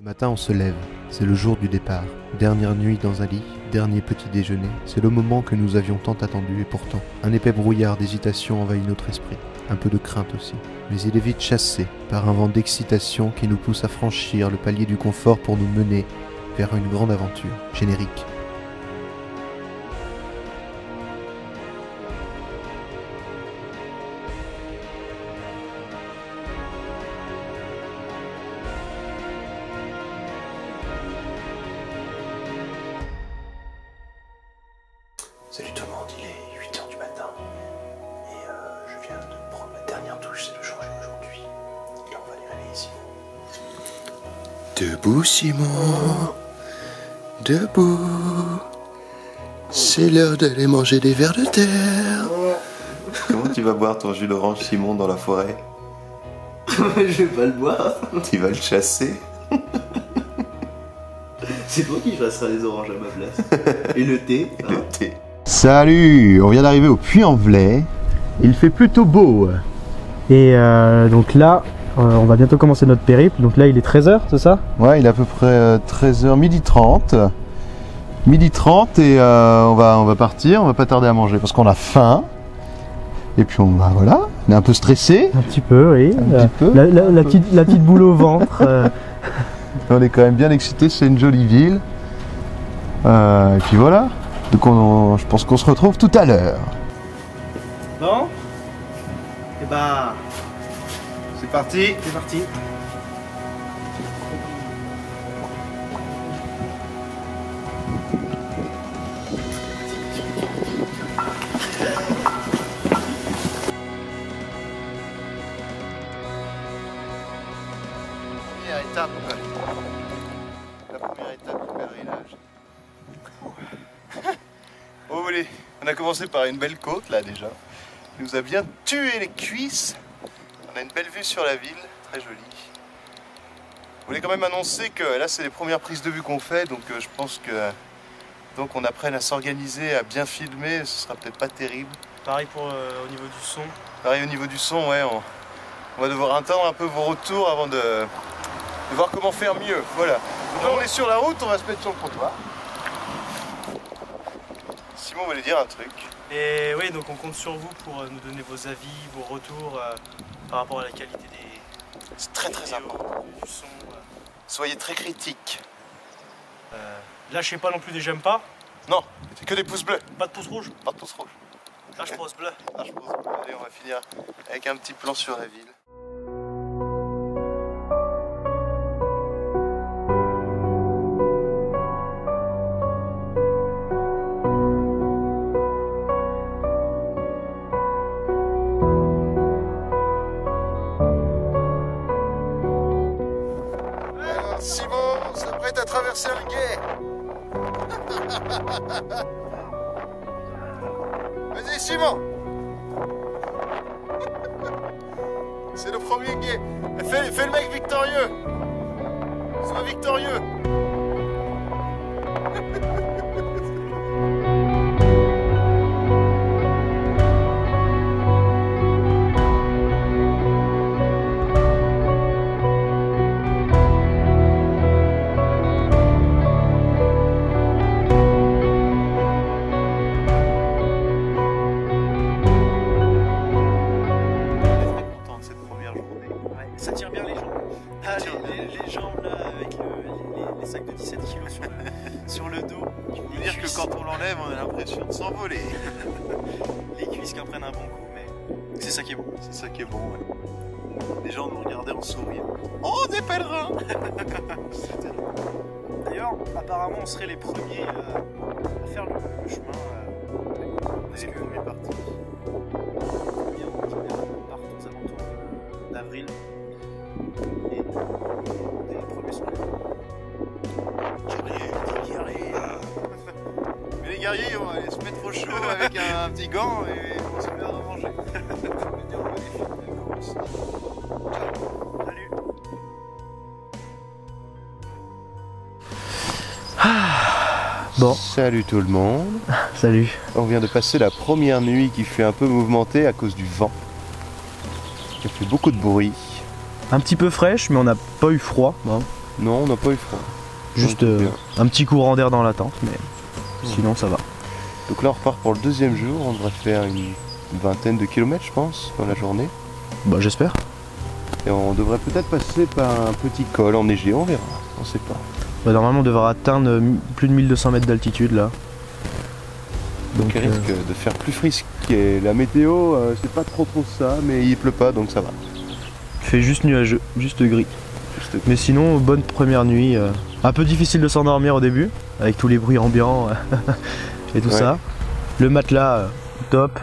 Ce matin on se lève, c'est le jour du départ. Dernière nuit dans un lit, dernier petit déjeuner. C'est le moment que nous avions tant attendu et pourtant, un épais brouillard d'hésitation envahit notre esprit. Un peu de crainte aussi. Mais il est vite chassé par un vent d'excitation qui nous pousse à franchir le palier du confort pour nous mener vers une grande aventure. Générique. Salut tout le monde, il est 8 h du matin et je viens de prendre ma dernière douche, c'est le jour J aujourd'hui. Et on va aller réveiller Simon. Debout Simon, debout, c'est l'heure d'aller manger des vers de terre. Comment tu vas boire ton jus d'orange Simon dans la forêt? Je vais pas le boire. Tu vas le chasser? C'est toi qui chasseras les oranges à ma place. Et le thé hein. Le thé. Salut, on vient d'arriver au Puy-en-Velay. Il fait plutôt beau. Et donc là, on va bientôt commencer notre périple. Donc là, il est 13 h, c'est ça? Ouais, il est à peu près 13h, 12h30. 12h30 et on va partir, on va pas tarder à manger parce qu'on a faim. Et puis voilà, on est un peu stressé. Un petit peu, oui. Un petit peu. La petite boule au ventre. On est quand même bien excités, c'est une jolie ville. Et puis voilà. Donc je pense qu'on se retrouve tout à l'heure. Bon. Et bah. C'est parti. C'est parti. La première étape du pèlerinage. Oh, allez, on a commencé par une belle côte là déjà. Il nous a bien tué les cuisses. On a une belle vue sur la ville, très jolie. Je voulais quand même annoncer que là c'est les premières prises de vue qu'on fait, donc je pense que donc on apprenne à s'organiser, à bien filmer, ce sera peut-être pas terrible. Pareil pour au niveau du son. Pareil au niveau du son, ouais, on va devoir attendre un peu vos retours avant de voir comment faire mieux. Voilà. Donc là on est sur la route, on va se mettre sur le trottoir. Simon voulait dire un truc. Et oui, donc on compte sur vous pour nous donner vos avis, vos retours par rapport à la qualité C'est très très important. du son. Soyez très critiques. Lâchez pas non plus des j'aime pas. Non, c'est que des pouces bleus, Pas de pouce rouge. pas de pouces rouges. Lâche pouce bleu. Ah, je pense que allez, on va finir avec un petit plan sur la ville. Alors, Simon s'apprête à traverser un gué. Vas-y Simon. C'est le premier guet. Fais le mec victorieux. Sois victorieux. Ça tire bien les jambes. Ah, les jambes là avec les sacs de 17 kg sur le dos. Je peux vous dire que quand on l'enlève, on a l'impression de s'envoler. Les cuisses qui en prennent un bon coup, mais c'est ça qui est bon. C'est ça qui est bon, ouais. Les gens nous regardaient en souriant. Oh, des pèlerins. D'ailleurs, apparemment, on serait les premiers à faire le chemin. C'est le premier parti. On part aux alentours d'avril. Et on est les premiers sur Mais les guerriers, on va aller se mettre au chaud avec un petit gant et on va se faire à manger. Salut. Bon. Salut tout le monde. Salut. On vient de passer la première nuit qui fait un peu mouvementée à cause du vent. Il a fait beaucoup de bruit. Un petit peu fraîche, mais on n'a pas eu froid. Hein. Non, on n'a pas eu froid. Juste Bien. un petit courant d'air dans la tente, mais sinon ça va. Donc là, on repart pour le deuxième jour. On devrait faire une vingtaine de kilomètres, je pense, dans la journée. Bah j'espère. Et on devrait peut-être passer par un petit col enneigé, on verra. On sait pas. Bah, normalement on devrait atteindre plus de 1200 mètres d'altitude là. Donc il risque de faire plus frisqué. La météo, c'est pas trop ça, mais il pleut pas, donc ça va. Fait juste nuageux, juste gris. Juste Mais sinon, bonne première nuit. Un peu difficile de s'endormir au début, avec tous les bruits ambiants et tout Ouais. ça. Le matelas, top.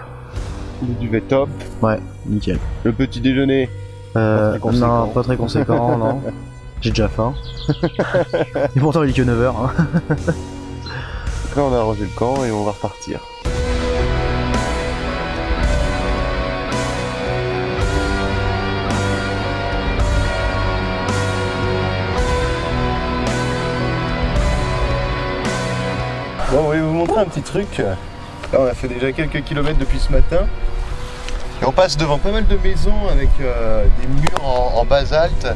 le duvet top. Ouais, nickel. Le petit déjeuner. très conséquent. Non, pas très conséquent, non. J'ai déjà faim. Et pourtant, il est que 9h. Hein. Après, on a arrosé le camp et on va repartir. Bon, on va vous montrer un petit truc. Là, on a fait déjà quelques kilomètres depuis ce matin. Et on passe devant pas mal de maisons avec des murs en basalte.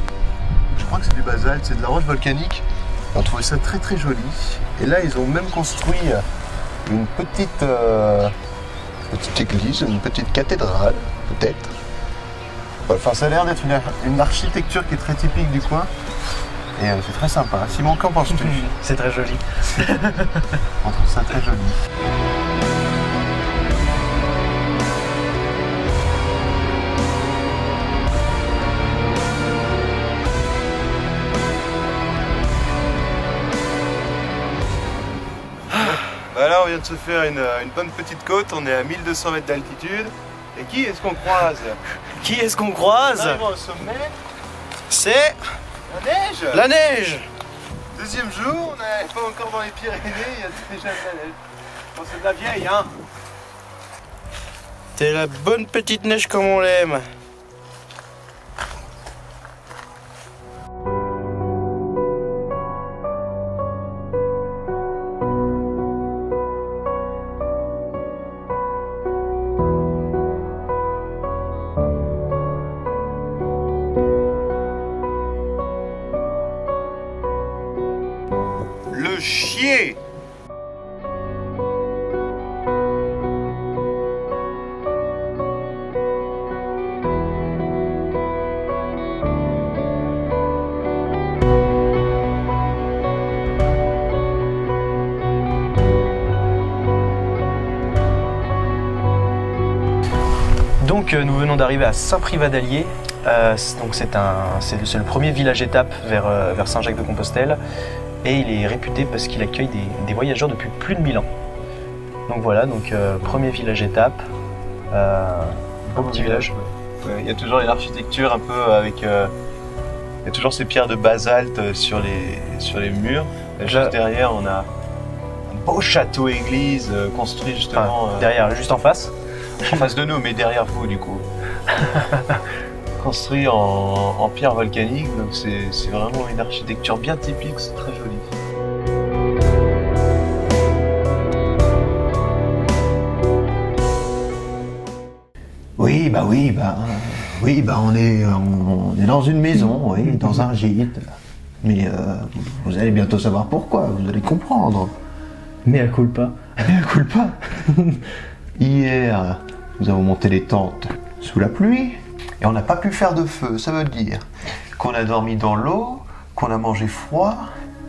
Je crois que c'est du basalte, c'est de la roche volcanique. On trouvait ça très très joli. Et là, ils ont même construit une petite église, une petite cathédrale, peut-être. Enfin, ça a l'air d'être une architecture qui est très typique du coin. Et c'est très sympa. Simon, qu'en penses-tu? C'est très joli. On trouve ça très joli. Bah là, on vient de se faire une bonne petite côte. On est à 1200 mètres d'altitude. Et qui est-ce qu'on croise? Qui est-ce qu'on croise? Arrivons au sommet. C'est La neige. la neige. Deuxième jour, on n'est pas encore dans les Pyrénées, il y a déjà de la neige. Bon, c'est de la vieille, hein. T'es la bonne petite neige comme on l'aime. Le chier. Donc nous venons d'arriver à Saint-Privat-d'Allier. Donc c'est le premier village étape vers Saint-Jacques-de-Compostelle. Et il est réputé parce qu'il accueille des voyageurs depuis plus de 1000 ans. Donc voilà, premier village étape. Beau petit village. Ouais, il y a toujours une architecture un peu avec... il y a toujours ces pierres de basalte sur les murs. Et juste derrière, on a un beau château-église construit justement... Derrière, juste en face. en face de nous, mais derrière vous du coup. Construit en pierre volcanique, donc c'est vraiment une architecture bien typique, c'est très joli. Oui, on est dans une maison, oui, dans un gîte. Mais vous allez bientôt savoir pourquoi, vous allez comprendre. Mais à culpa. Culpa. Hier, nous avons monté les tentes sous la pluie et on n'a pas pu faire de feu. Ça veut dire qu'on a dormi dans l'eau, qu'on a mangé froid.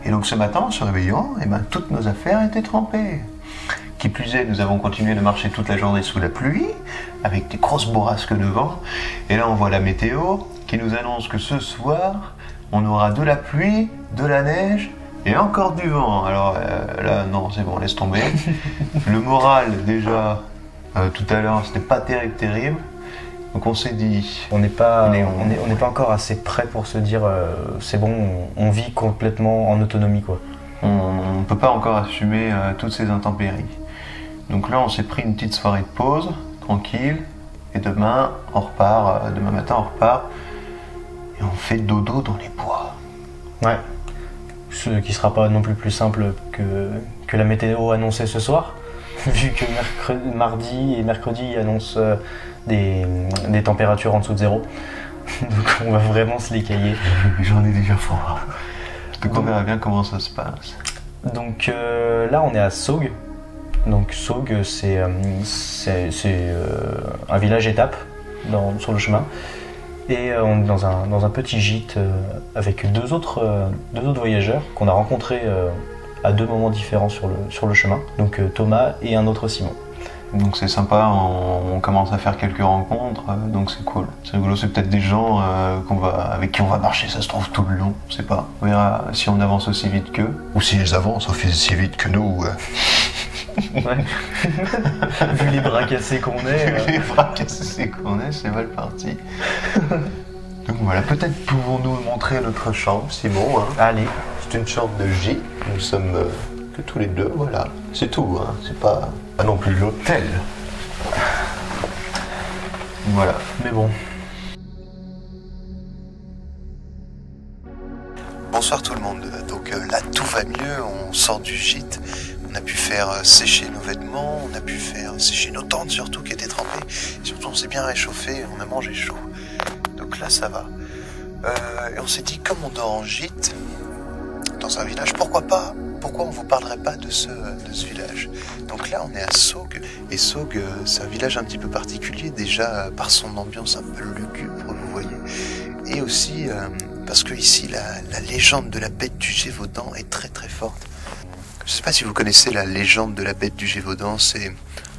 Et donc ce matin, en se réveillant, toutes nos affaires étaient trempées. Qui plus est, nous avons continué de marcher toute la journée sous la pluie, avec des grosses bourrasques de vent. Et là, on voit la météo qui nous annonce que ce soir, on aura de la pluie, de la neige et encore du vent. Alors là, non, c'est bon, laisse tomber. Le moral, déjà, tout à l'heure, c'était pas terrible. Donc on s'est dit... On n'est pas encore assez prêt pour se dire c'est bon, on vit complètement en autonomie quoi. On ne peut pas encore assumer toutes ces intempéries. Donc là, on s'est pris une petite soirée de pause, tranquille, et demain, on repart, demain matin, on repart, et on fait dodo dans les bois. Ouais. Ce qui sera pas non plus simple que la météo annoncée ce soir, vu que mardi et mercredi annoncent des températures en dessous de zéro. Donc on va vraiment se les cailler. J'en ai déjà froid. Donc on verra bien comment ça se passe. Donc là, on est à Saugues. Donc Saugues, c'est un village étape sur le chemin. Et on est dans un petit gîte avec deux autres voyageurs qu'on a rencontrés à 2 moments différents sur le chemin. Donc Thomas et un autre Simon. Donc c'est sympa, on commence à faire quelques rencontres, donc c'est cool. C'est rigolo, c'est peut-être des gens avec qui on va marcher, ça se trouve, tout le long, on sait pas. On verra si on avance aussi vite qu'eux. Ou s'ils avancent aussi vite que nous. Ouais. Vu les bras cassés qu'on est. Les bras cassés qu'on est, c'est mal parti. Donc voilà, peut-être pouvons-nous montrer notre chambre, Simon. Hein. Allez. C'est une chambre de gîte, nous sommes que tous les deux, voilà. C'est tout, hein. C'est pas non plus l'hôtel. Voilà. Mais bon. Bonsoir tout le monde. Donc là tout va mieux, on sort du gîte, on a pu faire sécher nos vêtements, on a pu faire sécher nos tentes surtout qui étaient trempées. Surtout on s'est bien réchauffé, on a mangé chaud. Donc là ça va. Et on s'est dit comme on dort en gîte, dans un village, pourquoi on vous parlerait pas de ce village. Donc là on est à Saugues, et Saugues c'est un village un petit peu particulier déjà par son ambiance un peu lugubre, vous voyez. Et aussi parce que ici la légende de la bête du Gévaudan est très très forte. Je ne sais pas si vous connaissez la légende de la bête du Gévaudan, c'est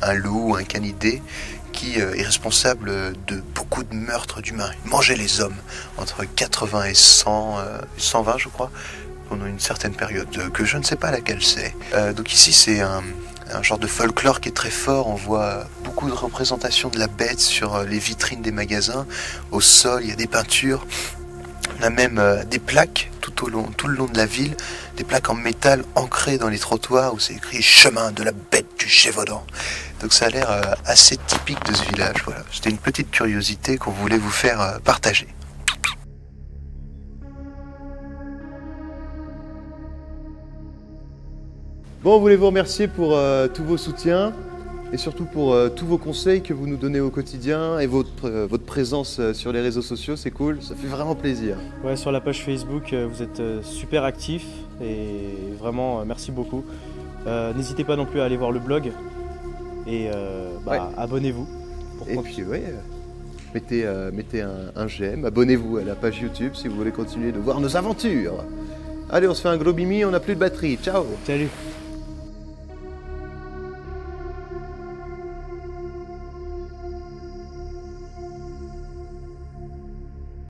un loup, un canidé qui est responsable de beaucoup de meurtres d'humains. Il mangeait les hommes entre 80 et 120 je crois, pendant une certaine période, que je ne sais pas laquelle c'est. Donc ici c'est un genre de folklore qui est très fort, on voit beaucoup de représentations de la bête sur les vitrines des magasins, au sol il y a des peintures, on a même des plaques tout le long de la ville, des plaques en métal ancrées dans les trottoirs où c'est écrit « Chemin de la bête du Gévaudan ». Donc ça a l'air assez typique de ce village, voilà. C'était une petite curiosité qu'on voulait vous faire partager. Bon, on voulait vous remercier pour tous vos soutiens et surtout pour tous vos conseils que vous nous donnez au quotidien et votre présence sur les réseaux sociaux, c'est cool, ça fait vraiment plaisir. Ouais, sur la page Facebook, vous êtes super actifs et vraiment merci beaucoup. N'hésitez pas non plus à aller voir le blog et Ouais. abonnez-vous. Et puis ouais, mettez un j'aime, abonnez-vous à la page YouTube si vous voulez continuer de voir nos aventures. Allez, on se fait un gros bimi, on n'a plus de batterie, ciao. Salut.